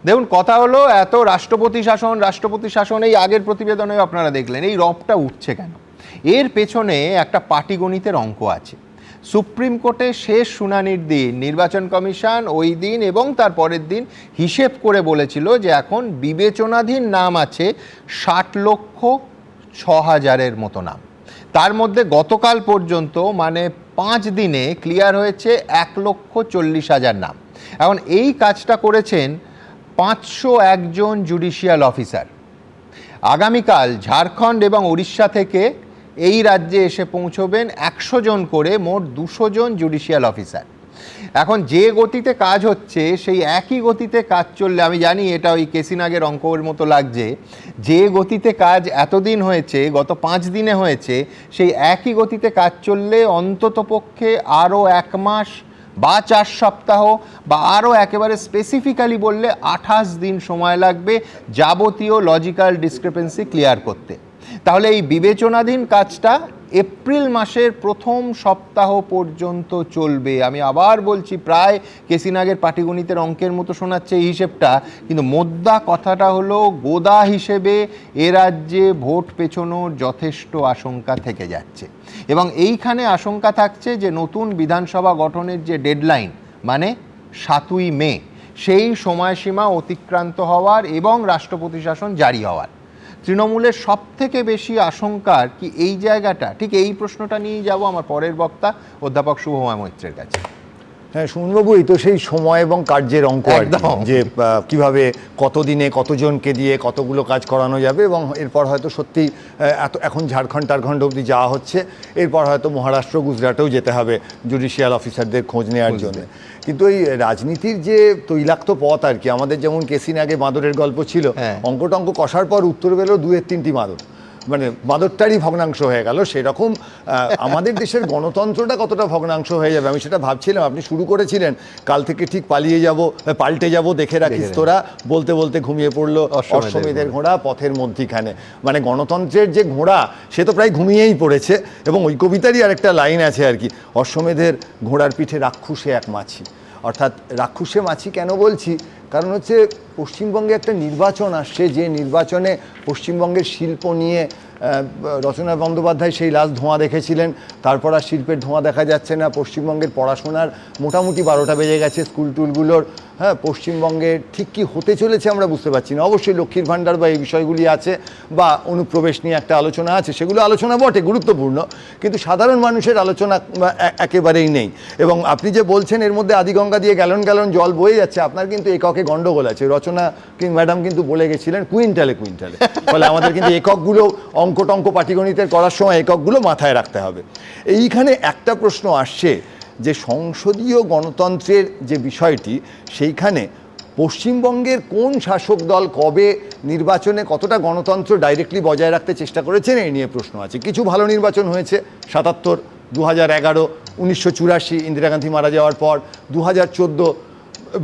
দেখুন, কথা হলো এত রাষ্ট্রপতি শাসন এই আগের প্রতিবেদনেও আপনারা দেখলেন এই রবটা উঠছে কেন। এর পেছনে একটা পাটিগণিতের অঙ্ক আছে। সুপ্রিম কোর্টে শেষ শুনানির দিন নির্বাচন কমিশন ওই দিন এবং তার পরের দিন হিসেব করে বলেছিল যে এখন বিবেচনাধীন নাম আছে 60,06,000-এর মতো নাম। তার মধ্যে গতকাল পর্যন্ত মানে 5 দিনে ক্লিয়ার হয়েছে 1,40,000 নাম। এখন এই কাজটা করেছেন 501 জন জুডিশিয়াল অফিসার। আগামীকাল ঝাড়খণ্ড এবং উড়িষ্যা থেকে এই রাজ্যে এসে পৌঁছবেন 100 জন করে, মোট 200 জন জুডিশিয়াল অফিসার। এখন যে গতিতে কাজ হচ্ছে সেই একই গতিতে কাজ চললে, আমি জানি এটা ওই কেসিনাগের অঙ্কের মতো লাগছে, যে গতিতে কাজ এতদিন হয়েছে, গত 5 দিনে হয়েছে, সেই একই গতিতে কাজ চললে অন্ততপক্ষে আরও 1 মাস বা 4 সপ্তাহ বা আরও একেবারে স্পেসিফিক্যালি বললে 28 দিন সময় লাগবে যাবতীয় লজিক্যাল ডিসক্রিপেন্সি ক্লিয়ার করতে। তাহলে এই বিবেচনাধীন কাজটা এপ্রিল মাসের প্রথম সপ্তাহ পর্যন্ত চলবে। আমি আবার বলছি, প্রায় কেসিনাগের পাটিগণিতের অঙ্কের মতো শোনাচ্ছে এই হিসেবটা, কিন্তু মোদ্দা কথাটা হলো গোদা হিসেবে এ রাজ্যে ভোট পেছনোর যথেষ্ট আশঙ্কা থেকে যাচ্ছে। এবং এইখানে আশঙ্কা থাকছে যে নতুন বিধানসভা গঠনের যে ডেডলাইন মানে 7ই মে, সেই সময়সীমা অতিক্রান্ত হওয়ার এবং রাষ্ট্রপতি শাসন জারি হওয়ার। তৃণমূলের সব থেকে বেশি আশঙ্কার কি এই জায়গাটা? ঠিক এই প্রশ্নটা নিয়েই যাব আমার পরের বক্তা অধ্যাপক শুভময় মৈত্রের কাছে। হ্যাঁ সুমনবাবু, এই তো সেই সময় এবং কার্যের অঙ্ক যে কিভাবে কতদিনে কতজনকে দিয়ে কতগুলো কাজ করানো যাবে, এবং এরপর হয়তো সত্যি এখন ঝাড়খণ্ড অবধি যাওয়া হচ্ছে, এরপর হয়তো মহারাষ্ট্র গুজরাটেও যেতে হবে জুডিশিয়াল অফিসারদের খোঁজ নেওয়ার জন্য। কিন্তু এই রাজনীতির যে তৈলাক্ত পথ আর কি, আমাদের যেমন কেসিনাগে বাঁদরের গল্প ছিল, অঙ্ক টঙ্ক কষার পর উত্তর পেল 2-3টি বাঁদর, মানে বাঁদরটারই ভগ্নাংশ হয়ে গেল। সেরকম আমাদের দেশের গণতন্ত্রটা কতটা ভগ্নাংশ হয়ে যাবে আমি সেটা ভাবছিলাম। আপনি শুরু করেছিলেন কাল থেকে ঠিক পাল্টে যাব দেখে রাখিস তোরা, বলতে বলতে ঘুমিয়ে পড়লো অশ্বমেধের ঘোড়া পথের মধ্যিখানে। মানে গণতন্ত্রের যে ঘোড়া সে তো প্রায় ঘুমিয়েই পড়েছে। এবং ওই কবিতারই আরেকটা লাইন আছে আর কি, অশ্বমেধের ঘোড়ার পিঠে রাক্ষুসে এক মাছি। অর্থাৎ রাক্ষুসে মাছি কেন বলছি, কারণ হচ্ছে পশ্চিমবঙ্গে একটা নির্বাচন আসছে, যে নির্বাচনে পশ্চিমবঙ্গের শিল্প নিয়ে রচনা বন্দ্যোপাধ্যায় সেই লাস্ট ধোঁয়া দেখেছিলেন, তারপর আর শিল্পের ধোঁয়া দেখা যাচ্ছে না। পশ্চিমবঙ্গের পড়াশোনার মোটামুটি 12টা বেজে গেছে স্কুল-টুলগুলোর। হ্যাঁ, পশ্চিমবঙ্গে ঠিক কী হতে চলেছে আমরা বুঝতে পারছি না। অবশ্যই লক্ষ্মীর ভাণ্ডার বা এই বিষয়গুলি আছে, বা অনুপ্রবেশ নিয়ে একটা আলোচনা আছে, সেগুলো আলোচনা বটে গুরুত্বপূর্ণ, কিন্তু সাধারণ মানুষের আলোচনা একেবারেই নেই। এবং আপনি যে বলছেন এর মধ্যে আদিগঙ্গা দিয়ে গ্যালন গ্যালন জল বয়ে যাচ্ছে, আপনার কিন্তু এককে গণ্ডগোল আছে। রচনা ম্যাডাম কিন্তু বলে গেছিলেন কুইন্টালে, ফলে আমাদের কিন্তু এককগুলো অঙ্ক টঙ্ক পাটিগণিতের করার সময় এককগুলো মাথায় রাখতে হবে। এইখানে একটা প্রশ্ন আসছে যে সংসদীয় গণতন্ত্রের যে বিষয়টি, সেইখানে পশ্চিমবঙ্গের কোন শাসক দল কবে নির্বাচনে কতটা গণতন্ত্র ডাইরেক্টলি বজায় রাখতে চেষ্টা করেছেন এই নিয়ে প্রশ্ন আছে। কিছু ভালো নির্বাচন হয়েছে, 77, 2011, 1984 ইন্দিরা গান্ধী মারা যাওয়ার পর, 2014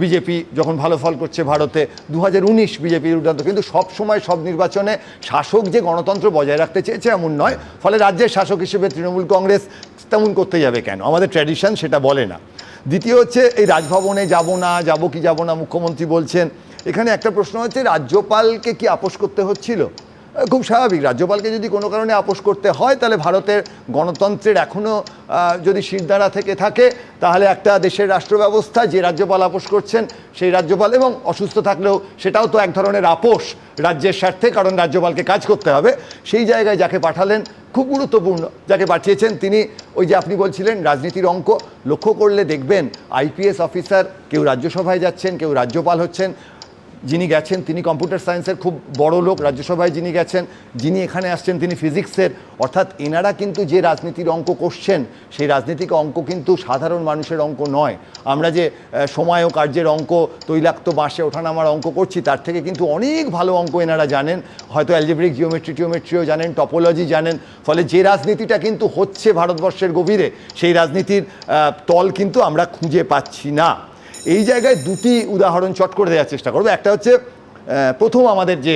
বিজেপি যখন ভালো ফল করছে ভারতে, 2019 বিজেপির উদ্যান্ত। কিন্তু সব সময় সব নির্বাচনে শাসক যে গণতন্ত্র বজায় রাখতে চেয়েছে এমন নয়। ফলে রাজ্যের শাসক হিসেবে তৃণমূল কংগ্রেস তেমন করতে যাবে কেন, আমাদের ট্র্যাডিশন সেটা বলে না। দ্বিতীয় হচ্ছে এই রাজভবনে যাব না মুখ্যমন্ত্রী বলছেন। এখানে একটা প্রশ্ন হচ্ছে, রাজ্যপালকে কি আপোষ করতে হচ্ছিল? খুব স্বাভাবিক, রাজ্যপালকে যদি কোনো কারণে আপোষ করতে হয় তাহলে ভারতের গণতন্ত্রের এখনও যদি শিরদাঁড়া থেকে থাকে, তাহলে একটা দেশের রাষ্ট্র ব্যবস্থা, যে রাজ্যপাল আপোষ করছেন সেই রাজ্যপাল, এবং অসুস্থ থাকলেও সেটাও তো এক ধরনের আপোষ রাজ্যের স্বার্থে, কারণ রাজ্যপালকে কাজ করতে হবে। সেই জায়গায় যাকে পাঠালেন খুব গুরুত্বপূর্ণ, যাকে পাঠিয়েছেন তিনি ওই যে আপনি বলছিলেন রাজনীতির অঙ্ক, লক্ষ্য করলে দেখবেন আইপিএস অফিসার কেউ রাজ্যসভায় যাচ্ছেন, কেউ রাজ্যপাল হচ্ছেন। যিনি গেছেন তিনি কম্পিউটার সায়েন্সের খুব বড় লোক, রাজ্যসভায় যিনি গেছেন, যিনি এখানে আসছেন তিনি ফিজিক্সের। অর্থাৎ এনারা কিন্তু যে রাজনীতির অঙ্ক করছেন সেই রাজনীতিক অঙ্ক কিন্তু সাধারণ মানুষের অঙ্ক নয়। আমরা যে সময় ও কার্যের অঙ্ক, তৈলাক্ত বাঁশে ওঠানামার অঙ্ক করছি, তার থেকে কিন্তু অনেক ভালো অঙ্ক এনারা জানেন। হয়তো অ্যালজেব্রিক জিওমেট্রিও জানেন, টপোলজি জানেন। ফলে যে রাজনীতিটা কিন্তু হচ্ছে ভারতবর্ষের গভীরে, সেই রাজনীতির তল কিন্তু আমরা খুঁজে পাচ্ছি না। এই জায়গায় দুটি উদাহরণ চট করে দেওয়ার চেষ্টা করবো। একটা হচ্ছে প্রথম আমাদের যে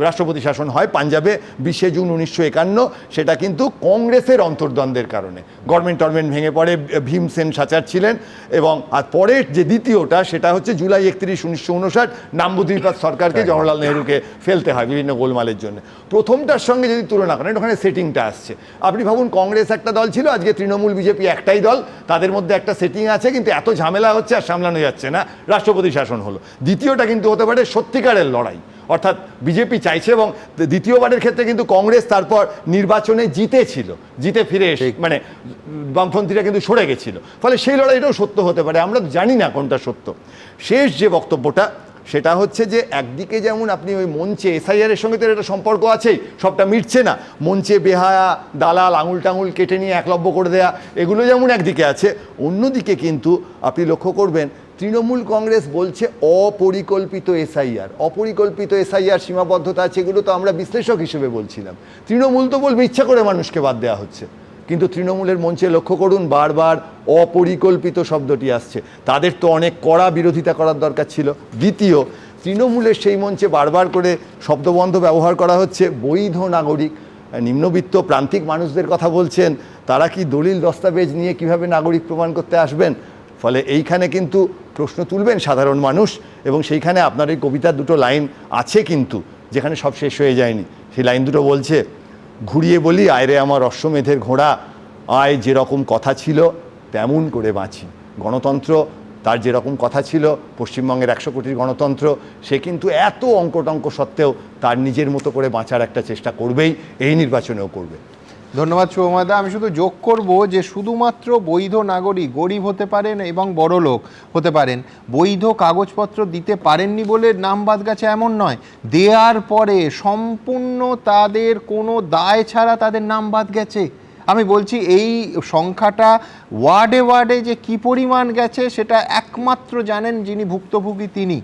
রাষ্ট্রপতি শাসন হয় পাঞ্জাবে 20 জুন 1951, সেটা কিন্তু কংগ্রেসের অন্তর্দ্বন্দ্বের কারণে গভর্নমেন্ট ভেঙে পড়ে, ভীমসেন সাচার ছিলেন। এবং আর পরের যে দ্বিতীয়টা সেটা হচ্ছে জুলাই 31, 1959 নাম্বুদ্রিপাদ সরকারকে জওহরলাল নেহরুকে ফেলতে হয় বিভিন্ন গোলমালের জন্য। প্রথমটার সঙ্গে যদি তুলনা করেন ওখানে সেটিংটা আসছে। আপনি ভাবুন কংগ্রেস একটা দল ছিল, আজকে তৃণমূল বিজেপি একটাই দল, তাদের মধ্যে একটা সেটিং আছে, কিন্তু এত ঝামেলা হচ্ছে আর সামলানো যাচ্ছে না, রাষ্ট্রপতি শাসন হলো। দ্বিতীয়টা কিন্তু হতে পারে সত্যিকারের লড়াই, অর্থাৎ বিজেপি চাইছে, এবং দ্বিতীয়বারের ক্ষেত্রে কিন্তু কংগ্রেস তারপর নির্বাচনে জিতেছিল, জিতে ফিরে এসে মানে বামপন্থীরা কিন্তু সরে গেছিল, ফলে সেই লড়াইটাও সত্য হতে পারে, আমরা জানি না কোনটা সত্য। শেষ যে বক্তব্যটা সেটা হচ্ছে যে একদিকে যেমন আপনি ওই মঞ্চে এসআইআরের সঙ্গে তো একটা সম্পর্ক আছেই, সবটা মিটছে না, মঞ্চে বেহায়া দালাল আঙুল টাঙুল কেটে নিয়ে একলব্য করে দেয়া, এগুলো যেমন একদিকে আছে, অন্যদিকে কিন্তু আপনি লক্ষ্য করবেন তৃণমূল কংগ্রেস বলছে অপরিকল্পিত এসআইআর, অপরিকল্পিত এসআইআর সীমাবদ্ধতা আছে, এগুলো তো আমরা বিশ্লেষক হিসেবে বলছিলাম। তৃণমূল তো বলবে ইচ্ছা করে মানুষকে বাদ দেওয়া হচ্ছে, কিন্তু তৃণমূলের মঞ্চে লক্ষ্য করুন বারবার অপরিকল্পিত শব্দটি আসছে। তাদের তো অনেক কড়া বিরোধিতা করার দরকার ছিল। দ্বিতীয়, তৃণমূলের সেই মঞ্চে বারবার করে শব্দবন্ধ ব্যবহার করা হচ্ছে বৈধ নাগরিক, নিম্নবিত্ত প্রান্তিক মানুষদের কথা বলছেন, তারা কি দলিল দস্তাবেজ নিয়ে কিভাবে নাগরিক প্রমাণ করতে আসবেন? ফলে এইখানে কিন্তু প্রশ্ন তুলবেন সাধারণ মানুষ, এবং সেইখানে আপনার এই কবিতার দুটো লাইন আছে কিন্তু যেখানে সব শেষ হয়ে যায়নি। সেই লাইন দুটো বলছে, ঘুরিয়ে বলি আয় রে আমার অশ্বমেধের ঘোড়া, আয় যেরকম কথা ছিল তেমন করে বাঁচি। গণতন্ত্র তার যেরকম কথা ছিল, পশ্চিমবঙ্গের 100 কোটির গণতন্ত্র, সে কিন্তু এত অঙ্কটঙ্ক সত্ত্বেও তার নিজের মতো করে বাঁচার একটা চেষ্টা করবেই, এই নির্বাচনেও করবে। ধন্যবাদ শুভমাদা। আমি শুধু যোগ করব যে শুধুমাত্র বৈধ নাগরিক, গরিব হতে পারেন এবং বড়লোক হতে পারেন, বৈধ কাগজপত্র দিতে পারেননি বলে নাম বাদ গেছে এমন নয়, দেওয়ার পরে সম্পূর্ণ তাদের কোনো দায় ছাড়া তাদের নাম বাদ গেছে। আমি বলছি এই সংখ্যাটা ওয়ার্ডে ওয়ার্ডে যে কি পরিমাণ গেছে সেটা একমাত্র জানেন যিনি ভুক্তভোগী তিনি।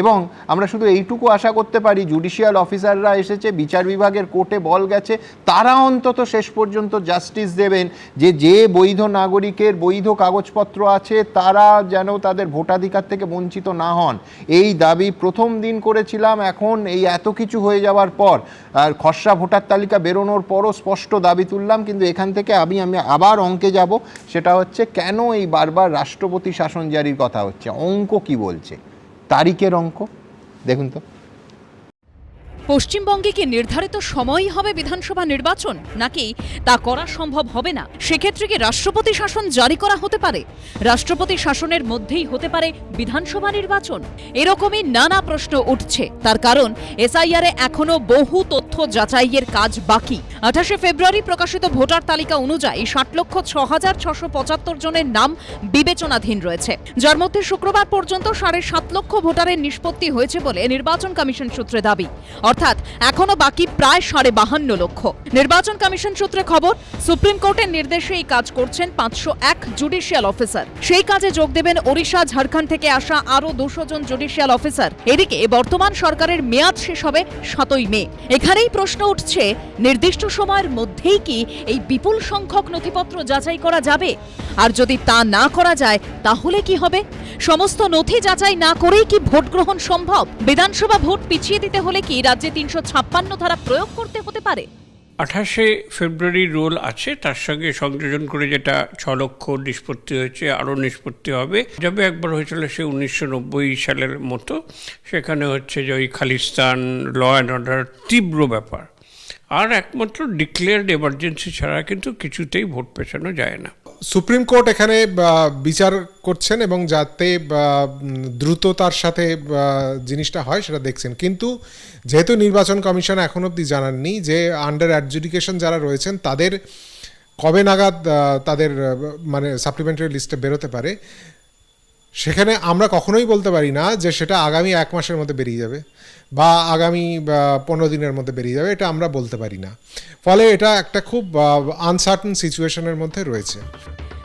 এবং আমরা শুধু এইটুকু আশা করতে পারি, জুডিশিয়াল অফিসাররা এসেছে, বিচার বিভাগের কোর্টে বল গেছে, তারা অন্তত শেষ পর্যন্ত জাস্টিস দেবেন, যে যে বৈধ নাগরিকের বৈধ কাগজপত্র আছে তারা যেন তাদের ভোটাধিকার থেকে বঞ্চিত না হন। এই দাবি প্রথম দিন করেছিলাম, এখন এই এত কিছু হয়ে যাওয়ার পর আর খসড়া ভোটার তালিকা বেরোনোর পরও স্পষ্ট দাবি তুললাম। কিন্তু এখান থেকে আমি আবার অঙ্কে যাব, সেটা হচ্ছে কেন এই বারবার রাষ্ট্রপতি শাসন জারির কথা হচ্ছে। অঙ্ক কি বলছে, তারিখের অঙ্ক দেখুন তো। পশ্চিমবঙ্গে কি নির্ধারিত সময়ই হবে বিধানসভা নির্বাচন, নাকি তা করা সম্ভব হবে না? সেক্ষেত্রে কি রাষ্ট্রপতি শাসন জারি করা হতে পারে? রাষ্ট্রপতি শাসনের মধ্যেই হতে পারে বিধানসভা নির্বাচন? এরকমই নানা প্রশ্ন উঠছে। তার কারণ এসআইআরে এখনো বহু তথ্য যাচাইয়ের কাজ বাকি। 28শে ফেব্রুয়ারি প্রকাশিত ভোটার তালিকা অনুযায়ী 60,06,675 জনের নাম বিবেচনাধীন রয়েছে, যার মধ্যে শুক্রবার পর্যন্ত 7.5 লক্ষ ভোটারের নিষ্পত্তি হয়েছে বলে নির্বাচন কমিশন সূত্রে দাবি। অর্থাৎ এখনো বাকি প্রায় 52 লক্ষ। নির্বাচন কমিশন সূত্রে খবর, সুপ্রিম কোর্টের নির্দেশে এই কাজ করছেন 501 জুডিশিয়াল অফিসার। সেই কাজে যোগ দেবেন ওড়িশা, ঝাড়খণ্ড থেকে আসা আরো 200 জন জুডিশিয়াল অফিসার। এদিকে বর্তমান সরকারের মেয়াদ শেষ হবে 7ই মে। এখানেই প্রশ্ন উঠছে, নির্দিষ্ট সময়ের মধ্যেই কি এই বিপুল সংখ্যক নথিপত্র যাচাই করা যাবে? আর যদি তা না করা যায় তাহলে কি হবে? সমস্ত নথি যাচাই না করেই কি ভোট গ্রহণ সম্ভব? বিধানসভা ভোট পিছিয়ে দিতে হলে কি রাজ্যে 356 ধারা প্রয়োগ করতে হতে পারে? 28শে ফেব্রুয়ারি রোল আছে, তার সঙ্গে সংযোজন করে যেটা 6 লক্ষ নিষ্পত্তি হয়েছে, আরও নিষ্পত্তি হবে। যাবে একবার হয়েছিল সে 1990 সালের মতো, সেখানে হচ্ছে যে ওই খালিস্তান, ল অ্যান্ড অর্ডার তীব্র ব্যাপার। আর একমাত্র ডিক্লেয়ার্ড এমার্জেন্সি ছাড়া কিন্তু কিছুতেই ভোট পেছানো যায় না। সুপ্রিম কোর্ট এখানে বিচার করছেন এবং যাতে দ্রুততার সাথে জিনিসটা হয় সেটা দেখছেন। কিন্তু যেহেতু নির্বাচন কমিশন এখন অবধি জানাননি যে আন্ডার অ্যাডজুডিকেশন যারা রয়েছেন তাদের কবে নাগাদ তাদের মানে সাপ্লিমেন্টারি লিস্টে বেরোতে পারে, সেখানে আমরা কখনোই বলতে পারি না যে সেটা আগামী 1 মাসের মধ্যে বেরিয়ে যাবে বা আগামী 15 দিনের মধ্যে বেরিয়ে যাবে, এটা আমরা বলতে পারি না। ফলে এটা একটা খুব আনসার্টেন সিচুয়েশনের মধ্যে রয়েছে।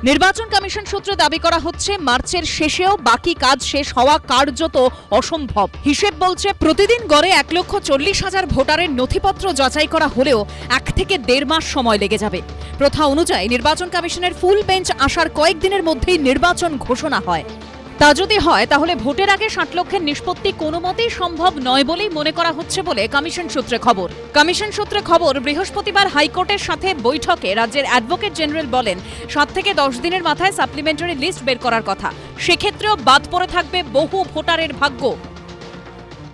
নির্বাচন কমিশন সূত্রে দাবি করা হচ্ছে মার্চের শেষেও বাকি কাজ শেষ হওয়া কার্যত অসম্ভব। হিসেব বলছে প্রতিদিন গড়ে 1,40,000 ভোটারের নথিপত্র যাচাই করা হলেও 1 থেকে 1.5 মাস সময় লেগে যাবে। প্রথা অনুযায়ী নির্বাচন কমিশনের ফুল বেঞ্চ আসার কয়েকদিনের মধ্যেই নির্বাচন ঘোষণা হয়। তা যদি হয় তাহলে ভোটের আগে 60 লক্ষের নিষ্পত্তি কোনো মতেই সম্ভব নয় বলেই মনে করা হচ্ছে বলে কমিশন সূত্রে খবর। কমিশন সূত্রে খবর, বৃহস্পতিবার হাইকোর্টের সাথে বৈঠকে রাজ্যের অ্যাডভোকেট জেনারেল বলেন 7 থেকে 10 দিনের মাথায় সাপ্লিমেন্টারি লিস্ট বের করার কথা। সেক্ষেত্রেও বাদ পড়ে থাকবে বহু ভোটারের ভাগ্য।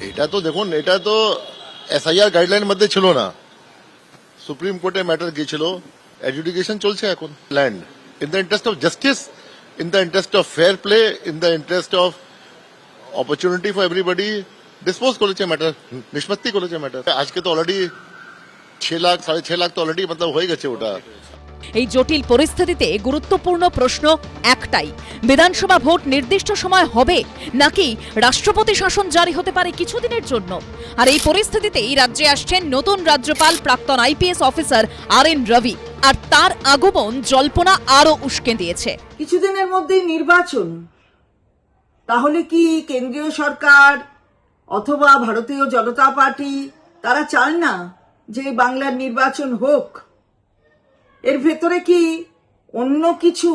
এটা তো দেখুন, এটা তো এসআইআর গাইডলাইন মধ্যে ছিল না, সুপ্রিম কোর্টে ম্যাটার গিয়েছিল, এডজুডিকেশন চলছে এখন। Land in the interest of justice, in the interest of fair play, in the interest of opportunity for everybody, dispose করেছে ম্যাটার, নিষ্পত্তি করেছে ম্যাটার। আজকে তো অলরেডি 6 লাখ 6.5 লাখ তো অলরেডি মতলব হয়ে গেছে ওটা। এই জটিল পরিস্থিতিতে গুরুত্বপূর্ণ প্রশ্ন একটাই, বিধানসভা ভোট নির্দিষ্ট সময় হবে নাকি রাষ্ট্রপতি শাসন জারি হতে পারে কিছুদিনের জন্য? আর এই পরিস্থিতিতেই রাজ্যে আসছেন নতুন রাজ্যপাল প্রাক্তন আইপিএস অফিসার RN রবি, আর তার আগমন জল্পনা আরো উস্কে দিয়েছে। কিছুদিনের মধ্যেই নির্বাচন, তাহলে কি কেন্দ্রীয় সরকার অথবা ভারতীয় জনতা পার্টি তারা চান না যে বাংলার নির্বাচন হোক? এর ভেতরে কি অন্য কিছু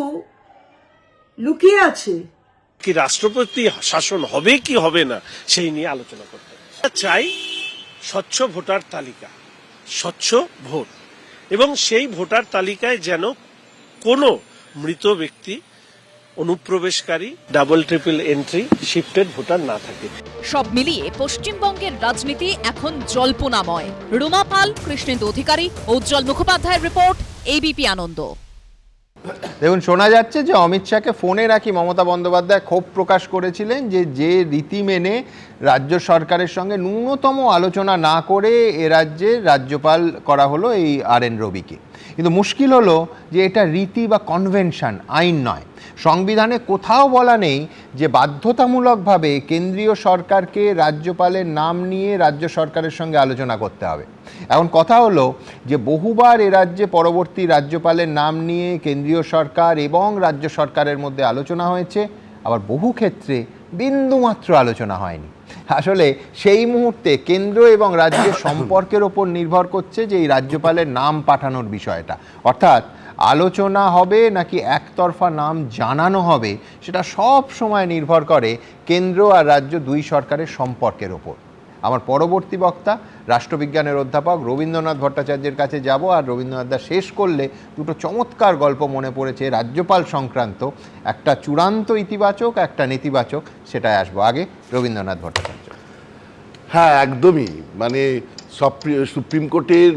লুকিয়ে আছে? কি রাষ্ট্রপতি শাসন হবে কি হবে না সেই নিয়ে আলোচনা করতে চাই। স্বচ্ছ ভোটার তালিকা, স্বচ্ছ ভোট, এবং সেই ভোটার তালিকায় যেন কোনো মৃত ব্যক্তি, অনুপ্রবেশকারী, double triple entry, shifted voter না থাকে। সব মিলিয়ে পশ্চিমবঙ্গের রাজনীতি এখন জল্পনাময়। রুমা পাল, কৃষ্ণেন্দু অধিকারী, উজ্জ্বল মুখোপাধ্যায়ের রিপোর্ট, এবিপি আনন্দ। দেখুন, শোনা যাচ্ছে যে অমিত শাহকে ফোনে রাখি মমতা বন্দ্যোপাধ্যায় ক্ষোভ প্রকাশ করেছিলেন যে রীতি মেনে রাজ্য সরকারের সঙ্গে ন্যূনতম আলোচনা না করে এ রাজ্যের রাজ্যপাল করা হলো এই RN রবিকে। কিন্তু মুশকিল হলো যে এটা রীতি বা কনভেনশন, আইন নয়। সংবিধানে কোথাও বলা নেই যে বাধ্যতামূলকভাবে কেন্দ্রীয় সরকারকে রাজ্যপালের নাম নিয়ে রাজ্য সরকারের সঙ্গে আলোচনা করতে হবে। এখন কথা হলো যে বহুবার এ রাজ্যে পরবর্তী রাজ্যপালের নাম নিয়ে কেন্দ্রীয় সরকার এবং রাজ্য সরকারের মধ্যে আলোচনা হয়েছে, আবার বহু ক্ষেত্রে বিন্দুমাত্র আলোচনা হয়নি। আসলে সেই মুহূর্তে কেন্দ্র এবং রাজ্যের সম্পর্কের ওপর নির্ভর করছে যে এই রাজ্যপালের নাম পাঠানোর বিষয়টা, অর্থাৎ আলোচনা হবে নাকি একতরফা নাম জানানো হবে সেটা সব সময় নির্ভর করে কেন্দ্র আর রাজ্য দুই সরকারের সম্পর্কের ওপর। আমার পরবর্তী বক্তা রাষ্ট্রবিজ্ঞানের অধ্যাপক রবীন্দ্রনাথ ভট্টাচার্যের কাছে যাব, আর রবীন্দ্রনাথদা শেষ করলে দুটো চমৎকার গল্প মনে পড়েছে রাজ্যপাল সংক্রান্ত, একটা চূড়ান্ত ইতিবাচক, একটা নেতিবাচক, সেটাই আসবো। আগে রবীন্দ্রনাথ ভট্টাচার্য। হ্যাঁ, একদমই, মানে সুপ্রিম কোর্টের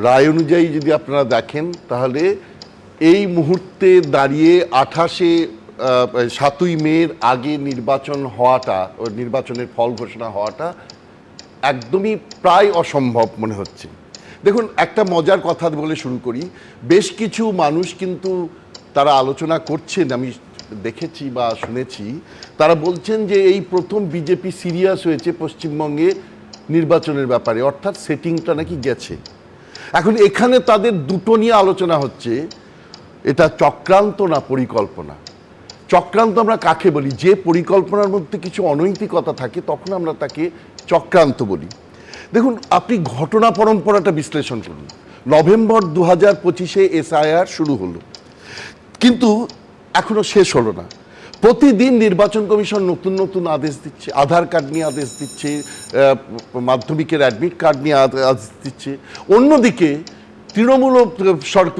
রায় অনুযায়ী যদি আপনারা দেখেন তাহলে এই মুহূর্তে দাঁড়িয়ে 7ই মের আগে নির্বাচন হওয়াটা, নির্বাচনের ফল ঘোষণা হওয়াটা একদমই প্রায় অসম্ভব মনে হচ্ছে। দেখুন, একটা মজার কথা বলে শুরু করি। বেশ কিছু মানুষ কিন্তু তারা আলোচনা করছেন, আমি দেখেছি বা শুনেছি, তারা বলছেন যে এই প্রথম বিজেপি সিরিয়াস হয়েছে পশ্চিমবঙ্গে নির্বাচনের ব্যাপারে, অর্থাৎ সেটিংটা নাকি গেছে। এখন এখানে তাদের দুটো নিয়ে আলোচনা হচ্ছে, এটা চক্রান্ত না পরিকল্পনা। চক্রান্ত আমরা কাকে বলি? যে পরিকল্পনার মধ্যে কিছু অনৈতিকতা থাকে তখন আমরা তাকে চক্রান্ত বলি। দেখুন, আপনি ঘটনা পরম্পরাটা বিশ্লেষণ করুন। নভেম্বর 2025-এ SIR শুরু হলো, কিন্তু এখনো শেষ হলো না। প্রতিদিন নির্বাচন কমিশন নতুন নতুন আদেশ দিচ্ছে, আধার কার্ড নিয়ে আদেশ দিচ্ছে, মাধ্যমিকের অ্যাডমিট কার্ড নিয়ে আদেশ দিচ্ছে। অন্যদিকে তৃণমূল সরকার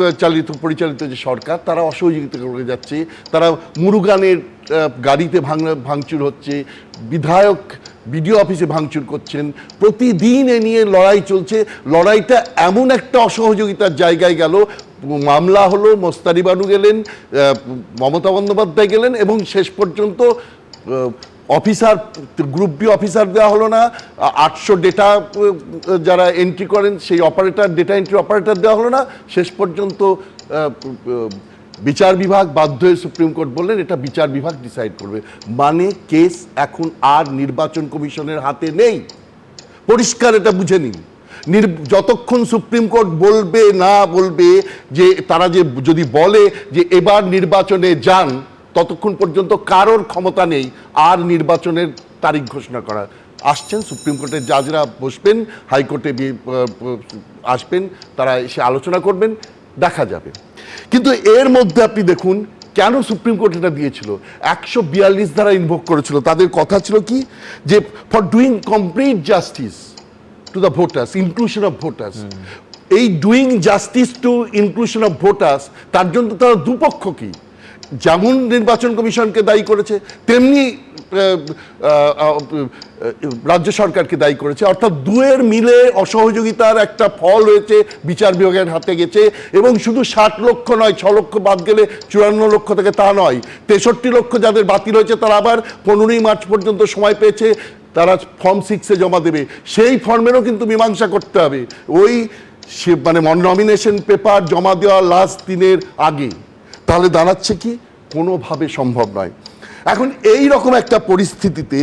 পরিচালিত যে সরকার, তারা অসহযোগিতা করে যাচ্ছে, তারা মুরুগানের গাড়িতে ভাঙচুর হচ্ছে, বিধায়ক বিডিও অফিসে ভাঙচুর করছেন, প্রতিদিন এ নিয়ে লড়াই চলছে। লড়াইটা এমন একটা অসহযোগিতার জায়গায় গেল, মামলা হলো, মোস্তারিবানু গেলেন, মমতা বন্দ্যোপাধ্যায় গেলেন, এবং শেষ পর্যন্ত অফিসার, গ্রুপ বি অফিসার দেওয়া হলো না, 800 ডেটা যারা এন্ট্রি করেন সেই অপারেটর, ডেটা এন্ট্রি অপারেটর দেওয়া হলো না। শেষ পর্যন্ত বিচার বিভাগ বাধ্য হয়ে সুপ্রিম কোর্ট বললেন এটা বিচার বিভাগ ডিসাইড করবে। মানে কেস এখন আর নির্বাচন কমিশনের হাতে নেই। পরিষ্কার এটা বুঝে নিন। যতক্ষণ সুপ্রিম কোর্ট বলবে না বলবে যে, তারা যে যদি বলে যে এবার নির্বাচনে যান, ততক্ষণ পর্যন্ত কারোর ক্ষমতা নেই আর নির্বাচনের তারিখ ঘোষণা করা। আসছেন সুপ্রিম কোর্টের জাজরা, বসবেন, হাইকোর্টে আসবেন, তারা এসে আলোচনা করবেন, দেখা যাবে। কিন্তু এর মধ্যে আপনি দেখুন কেন সুপ্রিম কোর্ট এটা দিয়েছিল? 142 ধারা ইনভোক করেছিল। তাদের কথা ছিল কি, যে for doing complete justice to the voters, inclusion of voters. এই doing justice to inclusion of voters, তার জন্য তারা দুপক্ষ কি, যেমন নির্বাচন কমিশনকে দায়ী করেছে, তেমনি রাজ্য সরকারকে দায়ী করেছে। অর্থাৎ দুয়ের মিলে অসহযোগিতার একটা ফল হয়েছে, বিচার বিভাগের হাতে গেছে। এবং শুধু 60 লক্ষ নয়, 6 লক্ষ বাদ গেলে 54 লক্ষ থেকে তা নয়, 63 লক্ষ যাদের বাতিল হয়েছে তারা আবার 15ই মার্চ পর্যন্ত সময় পেয়েছে, তারা ফর্ম 6-এ জমা দেবে। সেই ফর্মেরও কিন্তু মীমাংসা করতে হবে, ওই মানে নমিনেশন পেপার জমা দেওয়া লাস্ট দিনের আগে। তাহলে দাঁড়াচ্ছে কি, কোনোভাবে সম্ভব নয়। এখন এই রকম একটা পরিস্থিতিতে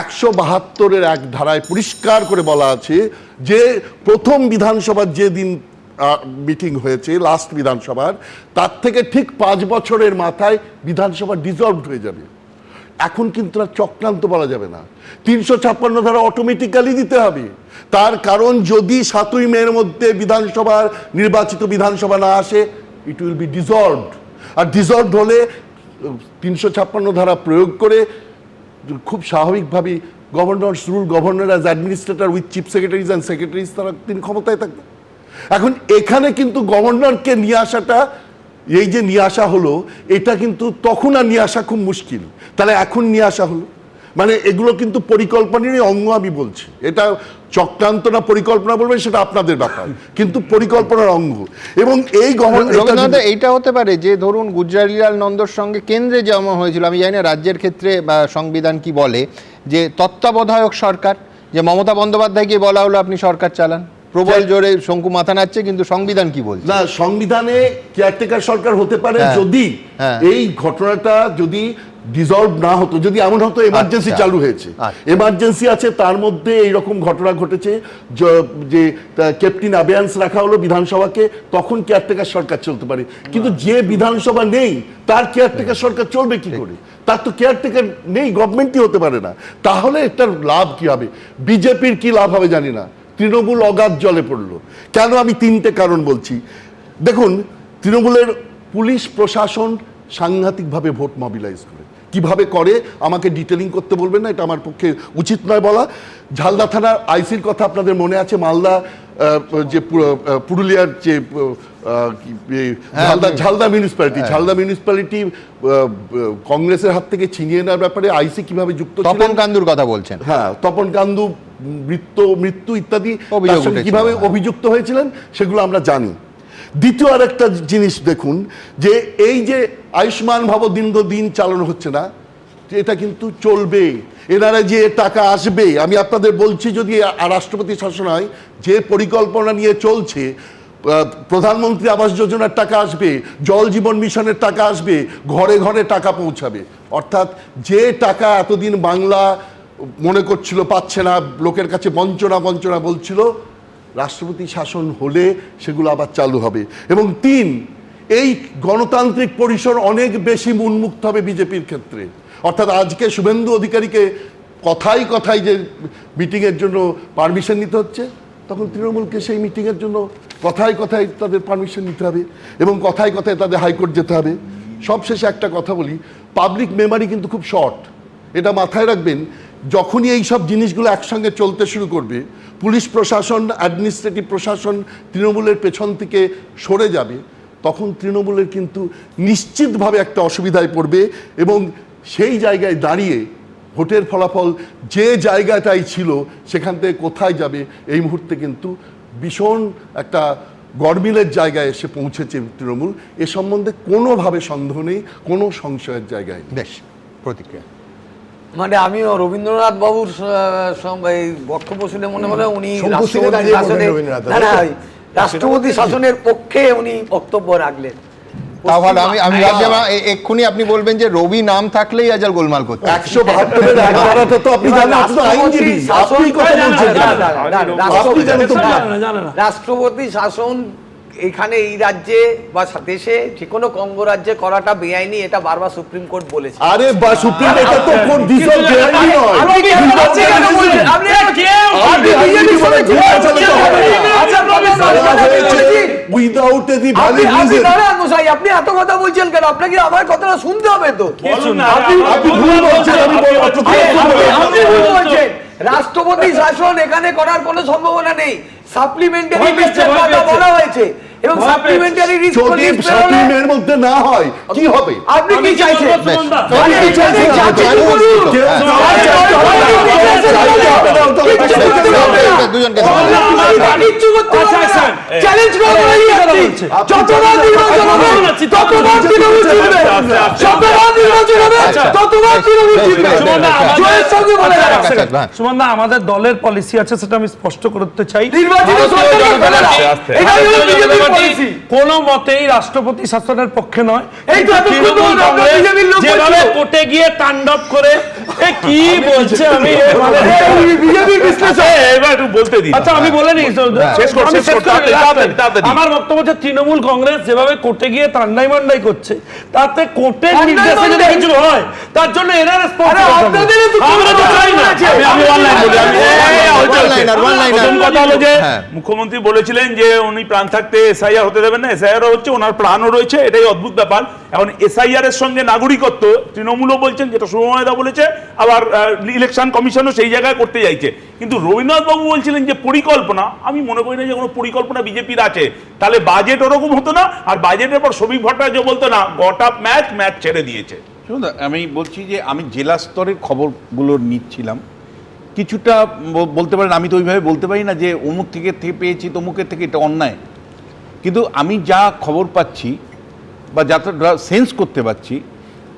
172-এর এক ধারায় পরিষ্কার করে বলা আছে যে প্রথম বিধানসভার যে দিন মিটিং হয়েছে, লাস্ট বিধানসভার, তার থেকে ঠিক 5 বছরের মাথায় বিধানসভা ডিসলভড হয়ে যাবে। এখন কিন্তু আর চক্রান্ত বলা যাবে না, 356 ধারা অটোমেটিক্যালি দিতে হবে। তার কারণ যদি 7ই মের মধ্যে বিধানসভার নির্বাচিত বিধানসভা না আসে, it will be dissolved. R dissolved হলে 356 ধারা প্রয়োগ করে খুব স্বাভাবিকভাবেই governors rule, governor as administrator with chief secretaries and secretaries, তারা তিনি ক্ষমতায় থাকবেন। এখন এখানে কিন্তু গভর্নরকে নিয়ে আসাটা, এই যে নিয়ে আসা হলো, এটা কিন্তু তখন আর নিয়ে আসা খুব মুশকিল, তাহলে এখন নিয়ে আসা হলো। মানে এগুলো কিন্তু পরিকল্পনারই অঙ্গ, আমি বলছি। এটা চক্রান্ত না পরিকল্পনা বলবেন সেটা আপনাদের ব্যাপার, কিন্তু পরিকল্পনার অঙ্গ। এবং এই রবীন্দ্রনাথ, এইটা হতে পারে যে ধরুন গুজরালিলাল নন্দর সঙ্গে কেন্দ্রে যেমন হয়েছিল, আমি জানি না রাজ্যের ক্ষেত্রে বা সংবিধান কি বলে, যে তত্ত্বাবধায়ক সরকার, যে মমতা বন্দ্যোপাধ্যায়কে বলা হলো আপনি সরকার চালান, প্রবল জোরে শঙ্কু মাথা নাচছে, কিন্তু সংবিধান কি বলছে? না, সংবিধানে কেয়ারটেকার সরকার হতে পারে যদি এই ঘটনাটা যদি ডিসলভ না হতো, যদি এমন হতো এমার্জেন্সি চালু হয়েছে, এমার্জেন্সি আছে, তার মধ্যে এইরকম ঘটনা ঘটেছে যে ক্যাপ্টেন অ্যাবেয়ান্স রাখা হলো বিধানসভাকে, তখন কেয়ারটেকার সরকার চলতে পারে। কিন্তু যে বিধানসভা নেই, তার কেয়ারটেকার সরকার চলবে কি করে? তার তো কেয়ারটেকার নেই, গভর্নমেন্টই হতে পারে না। তাহলে এটার লাভ কি হবে? বিজেপির কি লাভ হবে জানি না, তৃণমূল অগাধ জলে পড়লো। কেন? আমি 3টে কারণ বলছি। দেখুন, তৃণমূলের পুলিশ প্রশাসন সাংঘাতিকভাবে ভোট মোবিলাইজ করে। কিভাবে করে আমাকে ডিটেলিং করতে বলবেন না, এটা আমার পক্ষে উচিত নয় বলা। ঝালদা থানার আইসির কথা আপনাদের মনে আছে, মালদা যে পুরুলিয়ার যে ঝালদা মিউনিসিপ্যালিটি কংগ্রেসের হাত থেকে ছিনিয়ে নেওয়ার ব্যাপারে আইসি কিভাবে যুক্ত ছিল, তপন কান্দুর কথা বলছেন। হ্যাঁ, তপন কান্দু মৃত্যু ইত্যাদি কিভাবে অভিযুক্ত হয়েছিলেন সেগুলো আমরা জানি। দ্বিতীয় আর একটা জিনিস দেখুন, যে এই যে আয়ুষ্মান ভারত দীর্ঘদিন চালানো হচ্ছে না, এটা কিন্তু চলবে, এনারা যে টাকা আসবে, আমি আপনাদের বলছি, যদি রাষ্ট্রপতি শাসন হয়, যে পরিকল্পনা নিয়ে চলছে, প্রধানমন্ত্রী আবাস যোজনার টাকা আসবে, জল জীবন মিশনের টাকা আসবে, ঘরে ঘরে টাকা পৌঁছাবে। অর্থাৎ যে টাকা এতদিন বাংলা মনে করছিল পাচ্ছে না, লোকের কাছে বঞ্চনা বলছিল, রাষ্ট্রপতি শাসন হলে সেগুলো আবার চালু হবে। এবং 3, এই গণতান্ত্রিক পরিসর অনেক বেশি উন্মুক্ত হবে বিজেপির ক্ষেত্রে। অর্থাৎ আজকে শুভেন্দু অধিকারীকে কথায় কথায় যে মিটিংয়ের জন্য পারমিশন নিতে হচ্ছে, তখন তৃণমূলকে সেই মিটিংয়ের জন্য কথায় কথায় তাদের পারমিশন নিতে হবে, এবং কথায় কথায় তাদের হাইকোর্ট যেতে হবে। সবশেষে একটা কথা বলি, পাবলিক মেমোরি কিন্তু খুব শর্ট, এটা মাথায় রাখবেন। যখনই এই সব জিনিসগুলো একসঙ্গে চলতে শুরু করবে, পুলিশ প্রশাসন, অ্যাডমিনিস্ট্রেটিভ প্রশাসন তৃণমূলের পেছন থেকে সরে যাবে, তখন তৃণমূলের কিন্তু নিশ্চিতভাবে একটা অসুবিধায় পড়বে। এবং সেই জায়গায় দাঁড়িয়ে ভোটের ফলাফল যে জায়গাটাই ছিল সেখান থেকে কোথায় যাবে, এই মুহূর্তে কিন্তু ভীষণ একটা গরমিলের জায়গায় এসে পৌঁছেছে তৃণমূল। এ সম্বন্ধে কোনোভাবে সন্দেহ নেই, কোনো সংশয়ের জায়গায়। বেশ, প্রতিক্রিয়া। মানে আমিও রবীন্দ্রনাথ বাবুর এই বক্তব্য শুনে মনে হলো উনি রাষ্ট্রপতি শাসনের পক্ষে উনি বক্তব্য রাখলেন। তাহলে আমি এক্ষুনি আপনি বলবেন যে রবি নাম থাকলেই আজকাল গোলমাল করতে 172 আপনি জানেন, আপনি আইনজীবী, আপনি কথা বলছেন। রাষ্ট্রপতি শাসন এখানে এই রাজ্যে বা দেশে যে কোনো অঙ্গরাজ্যে করাটা বেআইনি, এটা বারবার সুপ্রিম কোর্ট বলেছে। আরে বা সুপ্রিম কোর্ট তো কোন ডিসল বেআইনি নয়, উইদাউট এ any আপনি valid আপনি reason? দাঁড়ান মশাই, আপনি এত কথা বলছেন কেন? আপনাকে আমার কথাটা শুনতে হবে তো। আপনি ভুল বলছেন, আমি আপনি ভুল বলছেন। রাষ্ট্রপতি শাসন এখানে করার কোনো সম্ভাবনা নেই। সাপ্লিমেন্টারি রিস্কের কথা বলা হয়েছে এবং সাপ্লিমেন্টারি রিস্ক যদি সাপ্লিমের মধ্যে না হয় কি হবে? আপনি কি চাইছেন? আমি কি চাইছি? চ্যালেঞ্জ করা হচ্ছে। যতবার নির্বাচন হবে ততবার তৃণমূল জিতবে। যতবার নির্বাচন হবে ততবার তৃণমূল জিতবে। জয়ের সঙ্গে বলে রাখা। সুমন দা, আমাদের দলের পলিসি আছে, সেটা আমি স্পষ্ট করতে চাই। নির্বাচিত সরকার ফেলে দাও। এটাই হলো বিজেপির পলিসি। কোনো মতেই রাষ্ট্রপতি শাসনের পক্ষে নয়। এই তো এতক্ষণ তৃণমূল ধরে আমরা কংগ্রেস বিজেপির লোক যেভাবে বলছি। কোর্টে গিয়ে তাণ্ডব করে কি বলছে আমি বিজেপির বিশ্লেষণ। এবার একটু বলতে দিন। আচ্ছা আমি বলে নিই, আমি শেষ করে আমার বক্তব্য হচ্ছে তৃণমূল কংগ্রেস যেভাবে কোর্টে গিয়ে তান্ডাই মান্ডাই করছে, তাতে কোর্টের নির্দেশে যদি কিছু হয় তার জন্য এরা আমরা তো চাই না। আমি অনলাইন বলি, প্রথম কথা হলো যে মুখ্যমন্ত্রী বলেছিলেন যে উনি প্রাণ থাকতে এসআইআর হতে দেবেন না, এসআইআর হচ্ছে, ওনার প্রাণও রয়েছে, এটাই অদ্ভুত ব্যাপার। এখন এসআইআর এর সঙ্গে নাগরিকত্ব তৃণমূলও বলছেন, যেটা শুভময়দা বলেছে, আবার ইলেকশন কমিশনও সেই জায়গায় করতে চাইছে। কিন্তু রবীন্দ্রনাথ বাবু বলছিলেন যে পরিকল্পনা, আমি মনে করি না যে কোনো পরিকল্পনা বিজেপির আছে, তাহলে বাজেট ওরকম হতো না, আর বাজেটের পর শ্রমিক ভট্টাচার্য বলতো না গট আপ ম্যাচ ছেড়ে দিয়েছে। আমি বলছি যে আমি জেলা স্তরের খবরগুলো নিচ্ছিলাম, কিছুটা বলতে পারেন, আমি তো ওইভাবে বলতে পারি না যে অমুক থেকে পেয়েছি তমুকের থেকে, এটা অন্যায়। কিন্তু আমি যা খবর পাচ্ছি বা যতটা সেন্স করতে পারছি,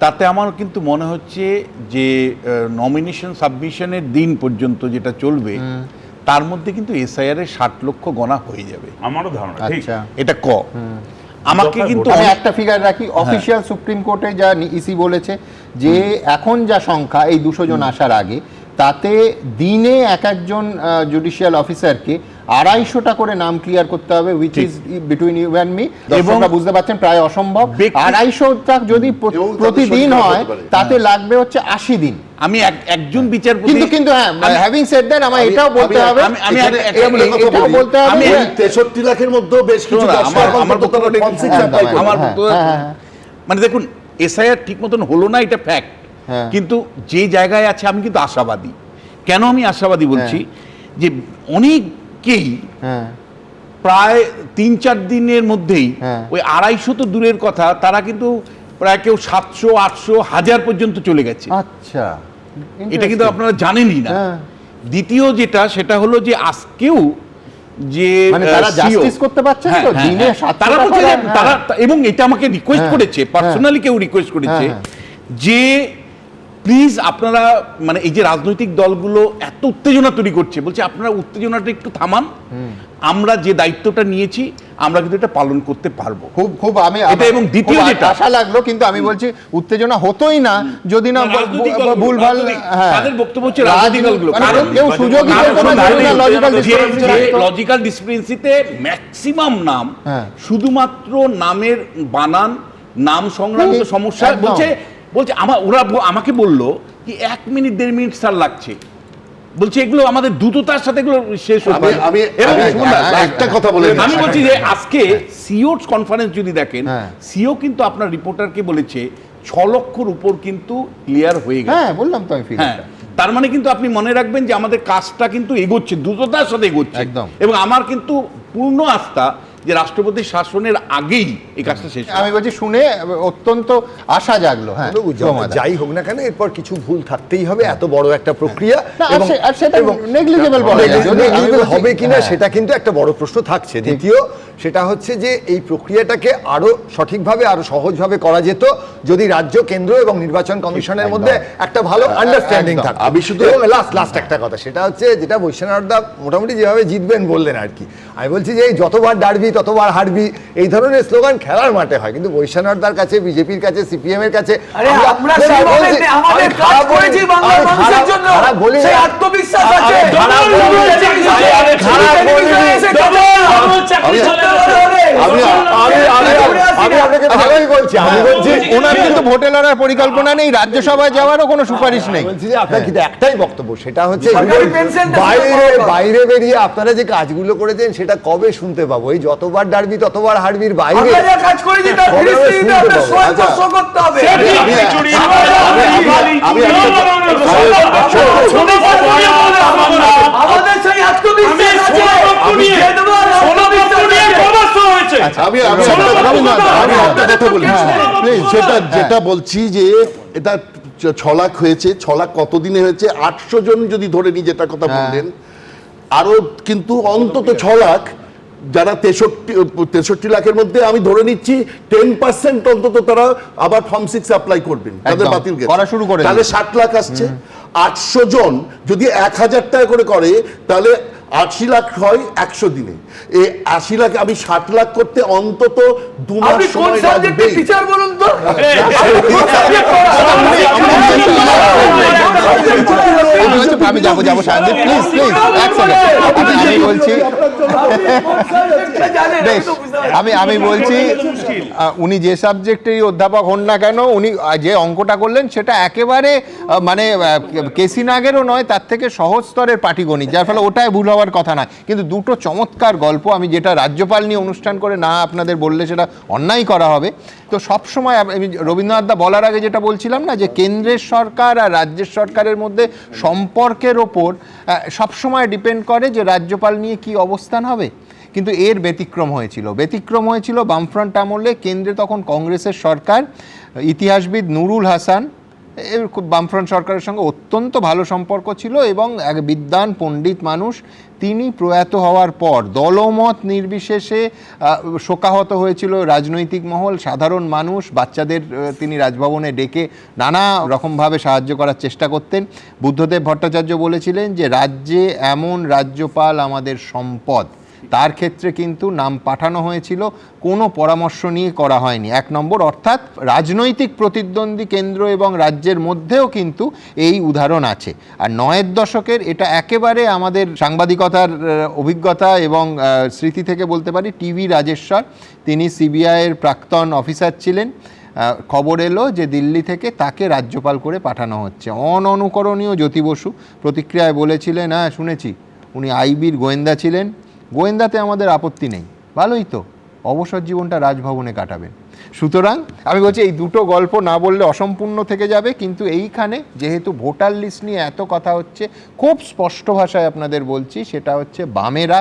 তাতে আমার কিন্তু মনে হচ্ছে যে নমিনেশন সাবমিশনের দিন পর্যন্ত যেটা চলবে তার মধ্যে কিন্তু এসআইআর এর 60 লক্ষ গণা হয়ে যাবে, আমারও ধারণা ঠিক। এটা আমাকে কিন্তু আমি একটা ফিগার রাখি, অফিসিয়াল সুপ্রিম কোর্টে যা ইসি বলেছে যে এখন যা সংখ্যা এই 200 জন আসার আগে, তাতে দিনে এক একজন জুডিশিয়াল অফিসারকে 250টা করে নাম ক্লিয়ার করতে হবে, which is between you and me. দর্শকরা বুঝতে পারছেন প্রায় অসম্ভব। 250টা যদি প্রতিদিন হয় তাতে লাগবে হচ্ছে 80 দিন। আমি একজন বিচারপতি, কিন্তু হ্যাঁ, হ্যাভিং সেড দ্যাট আমার এটাও বলতে হবে, আমি এটাও বলতে হবে, আমি 63 লাখের মধ্যে বেশ কিছু মানে দেখুন এসআইআর ঠিক মতন হলো না, এটা ফ্যাক্ট। কিন্তু যে জায়গায় আছে আমি কিন্তু আশাবাদী। কেন আমি আশাবাদী বলছি, যে অনেককেই প্রায় 3-4 দিনের মধ্যেই ওই 250 তো দূরের কথা, তারা কিন্তু প্রায় কেউ 700, 800, 1000 পর্যন্ত চলে গেছে। আচ্ছা, এটা কিন্তু আপনারা জানেনই না। দ্বিতীয় যেটা, সেটা হলো যে আজকেও যে তারা জাস্টিস করতে পারছেন তো দিনে 700 তারা বলছে তারা, এবং এটা আমাকে রিকোয়েস্ট করেছে, পার্সোনালি কেউ রিকোয়েস্ট করেছে যে প্লিজ আপনারা, মানে এই যে রাজনৈতিক দলগুলো এত উত্তেজনা তৈরি করছে, বলছে আপনারা উত্তেজনাটা একটু থামান, আমরা যে দায়িত্বটা নিয়েছি আমরা কিন্তু এটা পালন করতে পারবো। খুব আমি এটা, এবং দ্বিতীয় যেটা আশা লাগলো, কিন্তু আমি বলছি উত্তেজনা হতোই না যদি না ভুলভাল। তাদের বক্তব্য হচ্ছে রাজনৈতিক দলগুলো, কারণ কেউ সুযোগই লজিক্যাল ডিসক্রিপেন্সিতে ম্যাক্সিমাম নাম শুধুমাত্র নামের বানান, নাম সংক্রান্ত সমস্যা বলছে আমাকে বললো কি 1 মিনিট 1.5 মিনিট স্যার লাগছে, বলছে এগুলো আমাদের দ্রুততার সাথে এগুলো শেষ হচ্ছে। একটা কথা বলে আমি বলছি যে আজকে সিও কনফারেন্স যদি দেখেন, সিও কিন্তু আপনার রিপোর্টারকে বলেছে 6 লক্ষর উপর কিন্তু ক্লিয়ার হয়ে গেছে। হ্যাঁ, বললাম তো আমি ফিগারটা। তার মানে কিন্তু আপনি মনে রাখবেন যে আমাদের কাজটা কিন্তু এগোচ্ছে, দ্রুততার সাথে এগোচ্ছে একদম। এবং আমার কিন্তু পূর্ণ আস্থা যে রাষ্ট্রপতি শাসনের আগেই এই কাজটা শেষ। আমি বলছি শুনে অত্যন্ত আশা জাগলো। হ্যাঁ, যাই হোক না কেন, এরপর কিছু ভুল থাকতেই হবে, এত বড় একটা প্রক্রিয়া, আর সেটা নেগলিজেবল হবে কিনা সেটা কিন্তু একটা বড় প্রশ্ন থাকছে। দ্বিতীয় সেটা হচ্ছে যে এই প্রক্রিয়াটাকে আরো সঠিকভাবে, আরো সহজভাবে করা যেত যদি রাজ্য, কেন্দ্র এবং নির্বাচন কমিশনের মধ্যে একটা ভালো আন্ডারস্ট্যান্ডিং থাকতো। আমি শুধু লাস্ট একটা কথা, সেটা হচ্ছে যেটা বৈশ্বনাথদা মোটামুটি যেভাবে জিতবেন বললেন আর কি, আমি বলছি যে যতবার ডারবি ততবার হারবি এই ধরনের স্লোগান খেলার মাঠে হয়, কিন্তু বৈশ্বনাথদার কাছে, বিজেপির কাছে, সিপিএম এর কাছে আপনাকে ভালোই বলছি, আমি বলছি ওনার কিন্তু ভোটে লড়ার পরিকল্পনা নেই, রাজ্যসভায় যাওয়ারও কোনো সুপারিশ নেই। বলছি যে আপনার কিন্তু একটাই বক্তব্য, সেটা হচ্ছে বাইরে বেরিয়ে আপনারা যে কাজগুলো করেছেন সেটা কবে শুনতে পাবো? এই যতবার ডারবি ততবার হারবির বাইরে কাজ করে দিতে করতে হবে। আমাদের সেই যেটা বলছি যে এটা 6 লাখ হয়েছে, 6 লাখ কতদিনে হয়েছে? 800 জন যদি ধরে নিই, যেটা কথা বললেন, আরো কিন্তু অন্তত 6 লাখ, যারা 63 লাখের মধ্যে আমি ধরে নিচ্ছি 10% অন্তত তারা আবার ফর্ম 6 অ্যাপ্লাই করবেন, তাদের বাতিল করা শুরু করে, তাহলে 60 লাখ আসছে। 800 জন যদি 1000 টাকা করে করে, তাহলে 80 লাখ হয় 100 দিনে। এই 80 লাখ আমি 60 লাখ করতে অন্তত 2 মাস সময় লাগবে। টিচার বলুন তো, আমি যাবো সাহেব, প্লিজ এক সেকেন্ড, আমি বলছি আমি বলছি উনি যে সাবজেক্টেরই অধ্যাপক হন না কেন, উনি যে অঙ্কটা করলেন সেটা একেবারে মানে কেসি নাগেরও নয়, তার থেকে সহজ স্তরের পাটিগণিত, যার ফলে ওটাই ভুল হওয়ার কথা নয়। কিন্তু দুটো চমৎকার গল্প, আমি যেটা রাজ্যপাল নিয়ে অনুষ্ঠান করে না আপনাদের বললে সেটা অন্যায় করা হবে। তো সবসময় আমি রবীন্দ্রনাথ দা বলার আগে যেটা বলছিলাম না, যে কেন্দ্রের সরকার আর রাজ্যের সরকারের মধ্যে সম্পর্কের ওপর সবসময় ডিপেন্ড করে যে রাজ্যপাল নিয়ে কি অবস্থান হবে। কিন্তু এর ব্যতিক্রম হয়েছিল বামফ্রন্ট আমলে। কেন্দ্রে তখন কংগ্রেসের সরকার, ইতিহাসবিদ নুরুল হাসান এর বামফ্রন্ট সরকারের সঙ্গে অত্যন্ত ভালো সম্পর্ক ছিল এবং এক বিদ্বান পণ্ডিত মানুষ। তিনি প্রয়াত হওয়ার পর দলমত নির্বিশেষে শোকাহত হয়েছিল রাজনৈতিক মহল, সাধারণ মানুষ। বাচ্চাদের তিনি রাজভবনে ডেকে নানা রকমভাবে সাহায্য করার চেষ্টা করতেন। বুদ্ধদেব ভট্টাচার্য বলেছিলেন যে রাজ্যে এমন রাজ্যপাল আমাদের সম্পদ। তার ক্ষেত্রে কিন্তু নাম পাঠানো হয়েছিল, কোনো পরামর্শ নিয়ে করা হয়নি। 1 নম্বর, অর্থাৎ রাজনৈতিক প্রতিদ্বন্দ্বী কেন্দ্র এবং রাজ্যের মধ্যেও কিন্তু এই উদাহরণ আছে। আর 9-এর দশকের এটা একেবারে আমাদের সাংবাদিকতার অভিজ্ঞতা এবং স্মৃতি থেকে বলতে পারি। টিভি রাজেশ্বর, তিনি সিবিআইয়ের প্রাক্তন অফিসার ছিলেন। খবর এলো যে দিল্লি থেকে তাকে রাজ্যপাল করে পাঠানো হচ্ছে। অনুকরণীয় জ্যোতি বসু প্রতিক্রিয়ায় বলেছিলেন, হ্যাঁ শুনেছি, উনি আইবির গোয়েন্দা ছিলেন, গোয়েন্দাতে আমাদের আপত্তি নেই, ভালোই তো, অবসর জীবনটা রাজভবনে কাটাবেন। সুতরাং আমি বলছি এই দুটো গল্প না বললে অসম্পূর্ণ থেকে যাবে। কিন্তু এইখানে যেহেতু ভোটার লিস্ট নিয়ে এত কথা হচ্ছে, খুব স্পষ্ট ভাষায় আপনাদের বলছি, সেটা হচ্ছে বামেরা,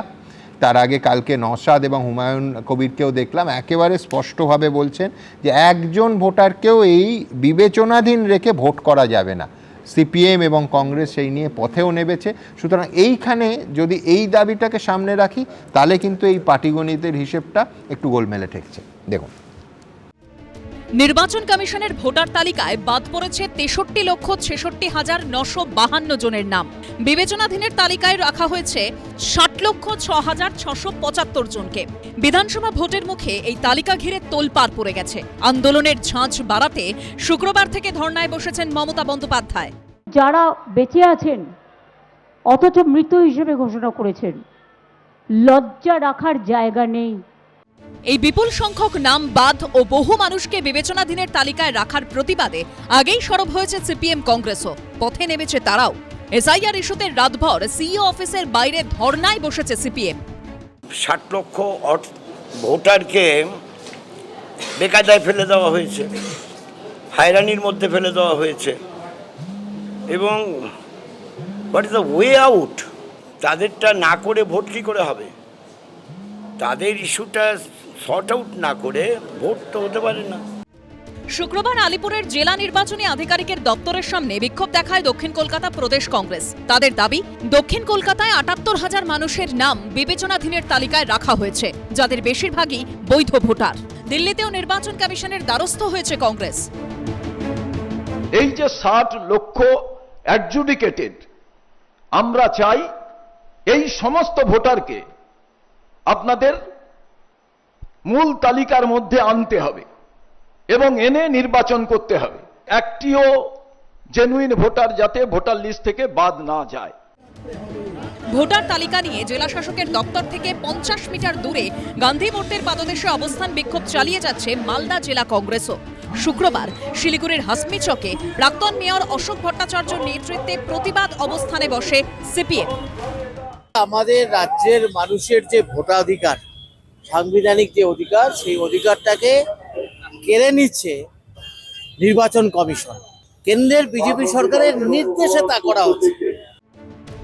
তার আগে কালকে নওশাদ এবং হুমায়ুন কবিরকেও দেখলাম, একেবারে স্পষ্টভাবে বলছেন যে একজন ভোটারকেও এই বিবেচনাধীন রেখে ভোট করা যাবে না। সিপিএম এবং কংগ্রেস সেই নিয়ে পথেও নেমেছে। সুতরাং এইখানে যদি এই দাবিটাকে সামনে রাখি, তাহলে কিন্তু এই পাটিগণিতের হিসেবটা একটু গোলমেলে ঠেকছে। দেখুন, নির্বাচন কমিশনের ভোটার তালিকায় বাদ পড়েছে 63,66,952 জনের নাম। বিবেচনাধীনের তালিকায় রাখা হয়েছে 60,06,675 জনকে। বিধানসভা ভোটের মুখে এই তালিকা ঘিরে তোলপাড় পড়ে গেছে। আন্দোলনের ঝাঁঝ বাড়াতে শুক্রবার থেকে ধর্নায় বসেছেন মমতা বন্দ্যোপাধ্যায়। যারা বেঁচে আছেন অথচ মৃত হিসেবে ঘোষণা করেছেন, লজ্জা রাখার জায়গা নেই। এই বিপুল সংখ্যক নাম বাদ ও বহু মানুষকে বিবেচনাধীনের তালিকায় রাখার প্রতিবাদে আগেই সরব হয়েছে সিপিএম, কংগ্রেসও পথে নেমেছে তারাও। এসআইআর ইস্যুতে রাতভর সিইও অফিসের বাইরে ধর্নায় বসেছে সিপিএম। 60 লক্ষ ভোটারকে বেকায়দায় ফেলে দেওয়া হয়েছে, হয়রানির মধ্যে ফেলে দেওয়া হয়েছে, এবং what is the way out? তাদেরটা না করে ভোট কী করে হবে? তাদের ইস্যুটা সর্ট আউট না করে ভোট তো হতে পারে না। শুক্রবার আলিপুরের জেলা নির্বাচনী আধিকারিকের দপ্তরের সামনে বিক্ষোভ দেখায় দক্ষিণ কলকাতা প্রদেশ কংগ্রেস। তাদের দাবি, দক্ষিণ কলকাতায় 78,000 মানুষের নাম বিবেচনাধীনের তালিকায় রাখা হয়েছে, যাদের বেশিরভাগই বৈধ ভোটার। দিল্লিতেও নির্বাচন কমিশনের দ্বারস্থ হয়েছে কংগ্রেস। এই যে 60 লক্ষ অ্যাডজুডিকেটেড, আমরা চাই এই সমস্ত ভোটারকে আপনাদের মূল তালিকার মধ্যে আনতে হবে এবং এনে নির্বাচন করতে হবে। একটিও জেনুইন ভোটার যাতে ভোটার লিস্ট থেকে বাদ না যায়। ভোটার তালিকা নিয়ে জেলা শাসকের দপ্তর থেকে 50 মিটার দূরে গান্ধী মূর্তির পাদদেশে অবস্থান বিক্ষোভ চালিয়ে যাচ্ছে মালদা জেলা কংগ্রেসও। শুক্রবার শিলিগুড়ির হাসমি চকে প্রাক্তন মেয়র অশোক ভট্টাচার্যের নেতৃত্বে প্রতিবাদ অবস্থানে বসে সিপিএম। আমাদের রাজ্যের মানুষের যে ভোটাধিকার, সাংবিধানিক যে অধিকার, সেই অধিকারটাকে কেড়ে নিচ্ছে নির্বাচন কমিশন। কেন্দ্রের বিজেপি সরকারের নির্দেশে তা করা হচ্ছে।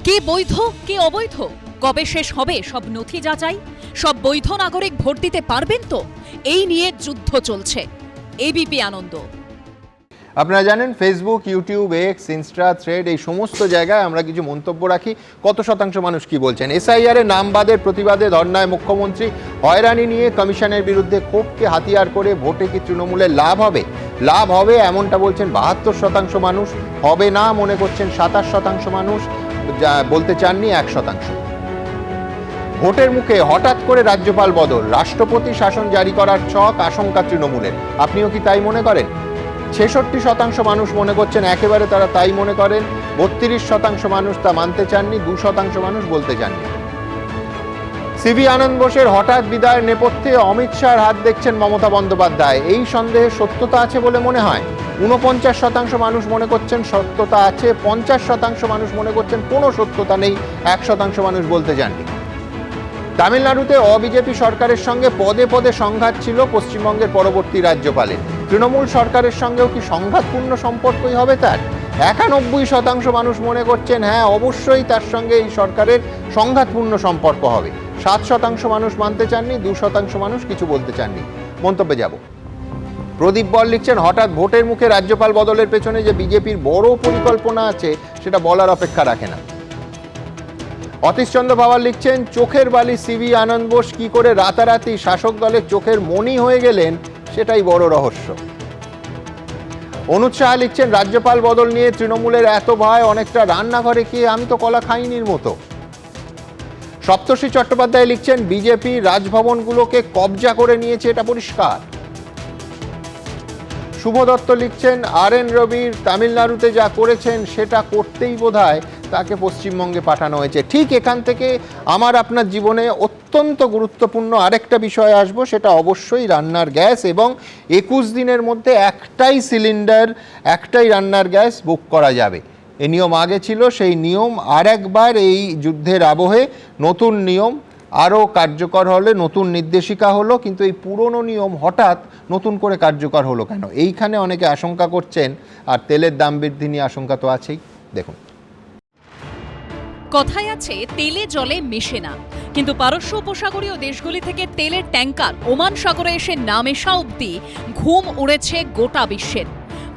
কে বৈধ কে অবৈধ, কবে শেষ হবে সব নথি যাচাই? সব বৈধ নাগরিক ভোট দিতে পারবেন তো? এই নিয়ে যুদ্ধ চলছে। এবিপি আনন্দ। আপনারা জানেন Facebook, YouTube, x, Insta, thread এই সমস্ত জায়গায় আমরা কিছু মন্তব্য রাখি। কত শতাংশ মানুষ কি বলছেন? এসআইআর এর নামবাদের প্রতিবাদে ধর্নায় মুখ্যমন্ত্রী। হয়রানি নিয়ে কমিশনের বিরুদ্ধে ক্ষোভকে হাতিয়ার করে ভোটে কি তৃণমূলের লাভ হবে? লাভ হবে এমনটা বলছেন 72% মানুষ, হবে না মনে করছেন 27% মানুষ, যা বলতে চাননি 1%। ভোটের মুখে হঠাৎ করে রাজ্যপাল বদল, রাষ্ট্রপতি শাসন জারি করার ছক আশঙ্কা তৃণমূলের। আপনিও কি তাই মনে করেন? 66% মানুষ মনে করছেন একেবারে তারা তাই মনে করেন। 32% মানুষ তা মানতে চাননি, 2% মানুষ বলতে চাননি। সিভি আনন্দ বোসের হঠাৎ বিদায়ের নেপথ্যে অমিত শাহর হাত দেখছেন মমতা বন্দ্যোপাধ্যায়। এই সন্দেহে সত্যতা আছে বলে মনে হয়। 49% মানুষ মনে করছেন সত্যতা আছে, 50% মানুষ মনে করছেন কোনো সত্যতা নেই, 1% মানুষ বলতে চাননি। তামিলনাড়ুতে অবিজেপি সরকারের সঙ্গে পদে পদে সংঘাত ছিল পশ্চিমবঙ্গের পরবর্তী রাজ্যপালের। তৃণমূল সরকারের সঙ্গেও কি সংঘাতপূর্ণ সম্পর্কই হবে তার? 91% মানুষ মনে করছেন হ্যাঁ অবশ্যই তার সঙ্গে এই সরকারের সংঘাতপূর্ণ সম্পর্ক হবে। 7% মানুষ মানতে চাননি, 2% মানুষ কিছু বলতে চাননি। মন্তব্যে যাব। প্রদীপ বল লিখছেন হঠাৎ ভোটের মুখে রাজ্যপাল বদলের পেছনে যে বিজেপির বড় পরিকল্পনা আছে সেটা বলার অপেক্ষা রাখে না। অতীশচন্দ্র পাওয়ার লিখছেন চোখের বালি সিভি আনন্দ বোস কি করে রাতারাতি শাসক দলের চোখের মণি হয়ে গেলেন সেটাই বড় রহস্য। অনুজ সাহা লিখছেন রাজ্যপাল বদল নিয়ে তৃণমূলের এত ভয় অনেকটা রান্নাঘরে গিয়ে আমি তো কলা খাইনির মতো। সপ্তর্ষি চট্টোপাধ্যায় লিখছেন বিজেপি রাজভবনগুলোকে কবজা করে নিয়েছে এটা পরিষ্কার। শুভ দত্ত লিখছেন আর.এন. রবির তামিলনাড়ুতে যা করেছেন সেটা করতেই বোধহয় তাকে পশ্চিমবঙ্গে পাঠানো হয়েছে। ঠিক এখান থেকে আমার আপনার জীবনে অত্যন্ত গুরুত্বপূর্ণ আরেকটা বিষয় আসবো, সেটা অবশ্যই রান্নার গ্যাস। এবং 21 দিনের মধ্যে একটাই সিলিন্ডার, একটাই রান্নার গ্যাস বুক করা যাবে। এই নিয়ম আগে ছিল, সেই নিয়ম আর একবার এই যুদ্ধের আবহে নতুন নিয়ম আরও কার্যকর হলে, নতুন নির্দেশিকা হলো। কিন্তু এই পুরনো নিয়ম হঠাৎ নতুন করে কার্যকর হলো কেন? এইখানে অনেকে আশঙ্কা করছেন। আর তেলের দাম বৃদ্ধি নিয়ে আশঙ্কা তো আছেই। দেখুন, কথায় আছে তেলে জলে মেশে না, কিন্তু পারস্য উপসাগরীয় দেশগুলি থেকে তেলের ট্যাঙ্কার ওমান সাগরে এসে না মেশা অবধি ঘুম উড়েছে গোটা বিশ্বের।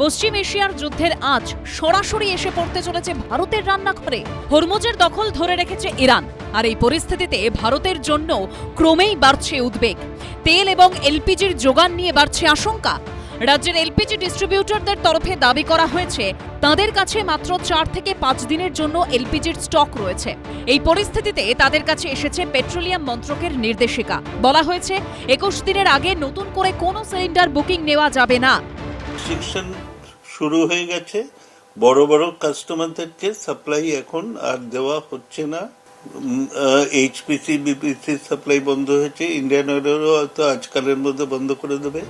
পশ্চিম এশিয়ার যুদ্ধের আঁচ সরাসরি এসে পড়তে চলেছে ভারতের রান্নাঘরে। হরমুজের দখল ধরে রেখেছে ইরান। আর এই পরিস্থিতিতে ভারতের জন্য ক্রমেই বাড়ছে উদ্বেগ। তেল এবং এলপিজির যোগান নিয়ে বাড়ছে আশঙ্কা। রাজ্যের এলপিজি ডিস্ট্রিবিউটরদের তরফে দাবি করা হয়েছে তাদের কাছে মাত্র 4 থেকে 5 দিনের জন্য এলপিজির স্টক রয়েছে। এই পরিস্থিতিতে তাদের কাছে এসেছে পেট্রোলিয়াম মন্ত্রকের নির্দেশিকা। বলা হয়েছে 21 দিনের আগে নতুন করে কোনো সিলিন্ডার বুকিং নেওয়া যাবে না। রেস্ট্রিকশন শুরু হয়ে গেছে, বড় বড় কাস্টমারদেরকে সাপ্লাই এখন আর দেওয়া হচ্ছে না। এইচপিসি বিপিসি সাপ্লাই বন্ধ হয়েছে, ইন্ডিয়ান অয়েলেরও হয়তো আজকালের মধ্যে বন্ধ করে দেবে।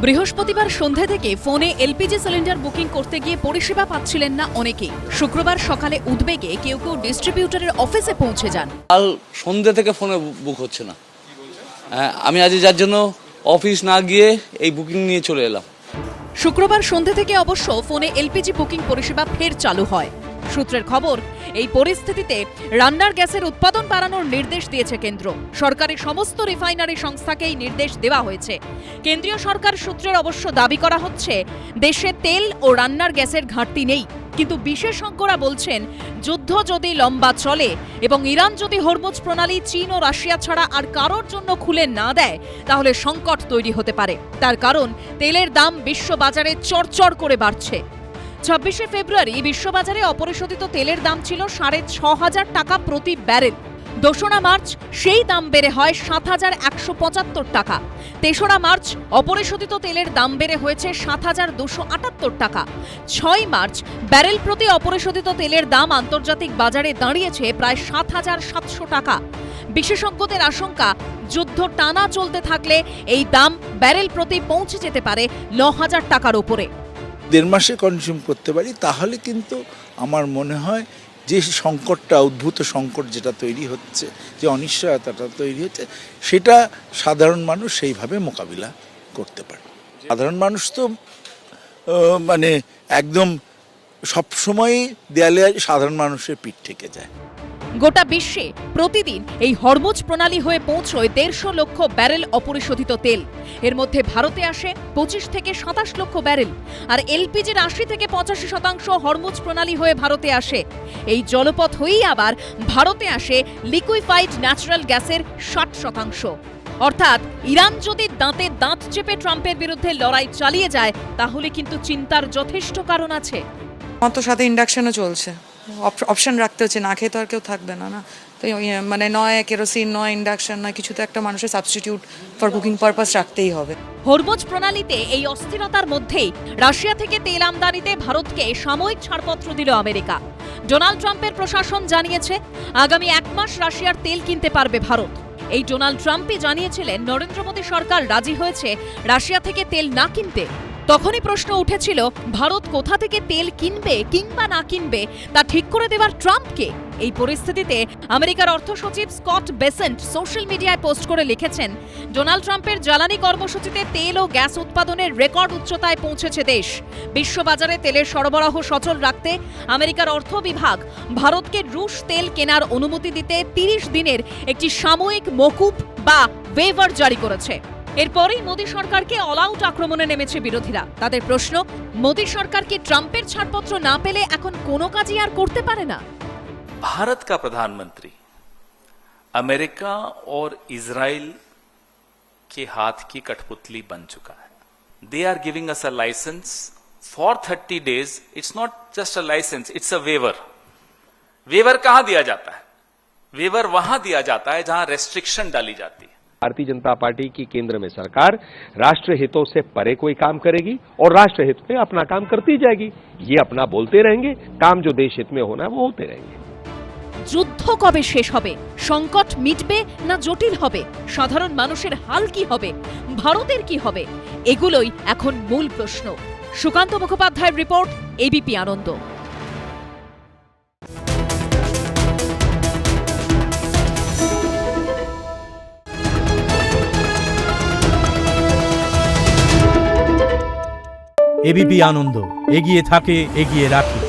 বৃহস্পতিবার সন্ধ্যা থেকে ফোনে এলপিজি সিলিন্ডার বুকিং করতে গিয়ে পরিষেবা পাচ্ছিলেন না অনেকেই। শুক্রবার সকালে উদ্বেগে কেউ কেউ ডিস্ট্রিবিউটরের অফিসে পৌঁছে যান। কাল সন্ধ্যা থেকে ফোনে বুক হচ্ছে না। আমি আজ যার জন্য অফিস না গিয়ে এই বুকিং নিয়ে চলে এলাম। শুক্রবার সন্ধ্যা থেকে অবশ্য ফোনে এলপিজি বুকিং পরিষেবা ফের চালু হয়। সূত্রের খবর, এই পরিস্থিতিতে রান্নার গ্যাসের উৎপাদন বাড়ানোর নির্দেশ দিয়েছে কেন্দ্র। সরকারি সমস্ত রিফাইনারি সংস্থাকে এই নির্দেশ দেওয়া হয়েছে। কেন্দ্রীয় সরকার সূত্রের অবশ্য দাবি করা হচ্ছে দেশে তেল ও রান্নার গ্যাসের ঘাটতি নেই। কিন্তু বিশেষজ্ঞরা বলছেন যুদ্ধ যদি লম্বা চলে এবং ইরান যদি হরমুজ প্রণালী চীন ও রাশিয়া ছাড়া আর কারোর জন্য খুলে না দেয় তাহলে সংকট তৈরি হতে পারে। তার কারণ তেলের দাম বিশ্ববাজারে চড়চড় করে বাড়ছে। 26শে ফেব্রুয়ারি বিশ্ববাজারে অপরিশোধিত তেলের দাম ছিল 6,500 টাকা প্রতি ব্যারেল। 2রা মার্চ সেই দাম বেড়ে হয় 7,175 টাকা। 3রা মার্চ অপরিশোধিত তেলের দাম বেড়ে হয়েছে 7,278 টাকা। 6 মার্চ ব্যারেল প্রতি অপরিশোধিত তেলের দাম আন্তর্জাতিক বাজারে দাঁড়িয়েছে প্রায় 7,700 টাকা। বিশেষজ্ঞদের আশঙ্কা, যুদ্ধ টানা চলতে থাকলে এই দাম ব্যারেল প্রতি পৌঁছে যেতে পারে 9,000 টাকার উপরে। 1.5 মাসে কনজিউম করতে পারি, তাহলে কিন্তু আমার মনে হয় যে সংকটটা, উদ্ভূত সংকট যেটা তৈরি হচ্ছে, যে অনিশ্চয়তাটা তৈরি হচ্ছে, সেটা সাধারণ মানুষ সেইভাবে মোকাবিলা করতে পারে। সাধারণ মানুষ তো মানে একদম সবসময় দেয়ালে সাধারণ মানুষের পিঠ থেকে যায়। গোটা বিশ্বে প্রতিদিন এই হরমুজ প্রণালী হয়ে পৌঁছয় 150 লক্ষ ব্যারেল অপরিশোধিত তেল। এর মধ্যে ভারতে আসে 25 থেকে 27 লক্ষ ব্যারেল, আর এলপিজির 80 থেকে 85% হরমুজ প্রণালী হয়ে ভারতে আসে। এই জলপথ হয়েই আবার ভারতে আসে লিকুইফাইড ন্যাচারাল গ্যাসের 60%। অর্থাৎ ইরান যদি দাঁতে দাঁত চেপে ট্রাম্পের বিরুদ্ধে লড়াই চালিয়ে যায়, তাহলে কিন্তু চিন্তার যথেষ্ট কারণ আছে। আমার তো সাথে ইন্ডাকশনও চলছে, অপশন রাখতে হচ্ছে, না খেয়ে তো আর কেউ থাকবে না। তো মানে নয় কেরোসিন, নয় ইন্ডাকশন, নয় কিছু তো একটা মানুষের সাবস্টিটিউট ফর কুকিং পারপাস রাখতেই হবে। হরমুজ প্রণালীতে এই অস্থিরতার মধ্যেই রাশিয়া থেকে তেল আমদানিতে ভারতকে সাময়িক ছাড়পত্র দিল আমেরিকা। ডোনাল্ড ট্রাম্পের প্রশাসন জানিয়েছে আগামী 1 মাস রাশিয়ার তেল কিনতে পারবে ভারত। এই ডোনাল্ড ট্রাম্পই জানিয়েছিলেন নরেন্দ্র মোদী সরকার রাজি হয়েছে রাশিয়া থেকে তেল না কিনতে। তখনই প্রশ্ন উঠেছিল, ভারত কোথা থেকে তেল কিনবে কিংবা না কিনবে তা ঠিক করে দেওয়ার ট্রাম্পকে। এই পরিস্থিতিতে আমেরিকার অর্থ সচিব স্কট বেসেন্ট সোশ্যাল মিডিয়ায় পোস্ট করে লিখেছেন, ডোনাল্ড ট্রাম্পের জ্বালানি কর্মসূচিতে তেল ও গ্যাস উৎপাদনের রেকর্ড উচ্চতায় পৌঁছেছে দেশ। বিশ্ববাজারে তেলের সরবরাহ সচল রাখতে আমেরিকার অর্থ বিভাগ ভারতকে রুশ তেল কেনার অনুমতি দিতে 30 দিনের একটি সাময়িক মকুব বা ওয়েভার জারি করেছে। এরপরেই মোদী সরকারকে অল আউট আক্রমণে নেমেছে বিরোধীরা। তাদের প্রশ্ন, মোদী সরকার কি ট্রাম্পের ছাড়পত্র না পেলে এখন কোনো কাজই আর করতে পারে না? भारत का प्रधानमंत्री अमेरिका और इजराइल के हाथ की कठपुतली बन चुका है। They are giving us a license for 30 days. It's not just a license, it's a waiver. Waiver कहां दिया जाता है? वेवर वहां दिया जाता है जहां रेस्ट्रिक्शन डाली जाती है। भारतीय जनता पार्टी की केंद्र में सरकार राष्ट्र हितों से परे कोई काम करेगी और राष्ट्र हित में अपना काम करती जाएगी। ये अपना बोलते रहेंगे, काम जो देश हित में होना है वो होते रहेंगे। যুদ্ধ কবে শেষ হবে? সংকট মিটবে না জটিল হবে? সাধারণ মানুষের হাল কি হবে? ভারতের কি হবে? এগুলোই এখন মূল প্রশ্ন। সুকান্ত মুখোপাধ্যায়ের রিপোর্ট, এবিপি আনন্দ। এবিপি আনন্দ, এগিয়ে থাকে, এগিয়ে রাখে।